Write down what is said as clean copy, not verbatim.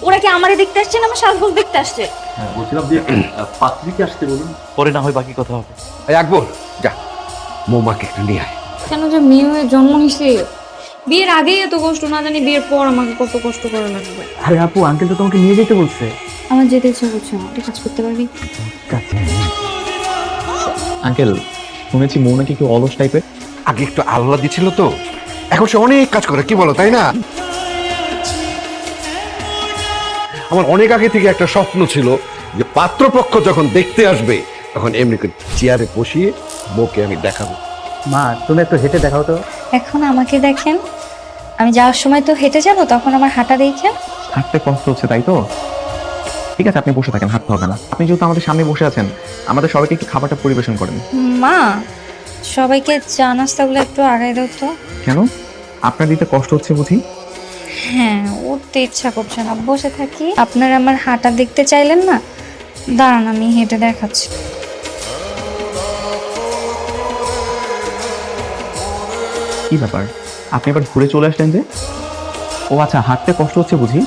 ওরা কি আমারে দেখতে আসছে না আমার সাজগোজ দেখতে আসছে? হ্যাঁ বলছিলাম যে পাত্রীকে আসতে বলুন, পরে না হয় বাকি কথা হবে। এই আকবর, যা মৌমাকে একটু নিয়ে আয়। কেন যে মেয়ে হয়ে জন্ম নিছে, বিয়ের আগেই এত কষ্ট, না জানি বিয়ের পর আমাকে কত কষ্ট করে লাগবে। আরে আপু, আঙ্কেল তো তোমাকে নিয়ে যেতে বলছে। আমার যেতে ইচ্ছা করছে না, তুই কাজ করতে পারবি? আঙ্কেল, শুনেছি মৌ নাকি একটু অলস টাইপের। আগে একটু আল্লাহ দিছিল তো, এখন সে অনেক কাজ করে, কি বলো তাই না? আমার অনেক আগে থেকে একটা স্বপ্ন ছিল যে পাত্রপক্ষ যখন দেখতে আসবে তখন এমনি করে চেয়ারে বসিয়ে বউকে আমি দেখাবো। মা, তুমি একটু হেঁটে দেখাও তো। এখন আমাকে দেখেন, আমি যাওয়ার সময় তো হেঁটে যাব, তখন আমার হাঁটা দেখেন। হাঁটতে কষ্ট হচ্ছে তাই তো? ঠিক আছে, আপনি বসে থাকেন, হাঁটতে হবে না। আপনি যেহেতু আমাদের সামনে বসে আছেন, আমাদের সবাইকে একটু খাবারটা পরিবেশন করেন। মা, সবাইকে চা নাস্তাগুলো একটু আগায় দাও তো। কেন, আপনার দিতে কষ্ট হচ্ছে বুঝি? হ্যাঁ, উঠতে ইচ্ছা করছে না, বসে থাকি। আপনারা আমার হাঁটা দেখতে চাইলেন না, দাঁড়ান আমি হেঁটে দেখাচ্ছি। কি ব্যাপার, আপনি এবার ঘুরে চলে আসলেন যে? ও আচ্ছা, হাঁটতে কষ্ট হচ্ছে বুঝি?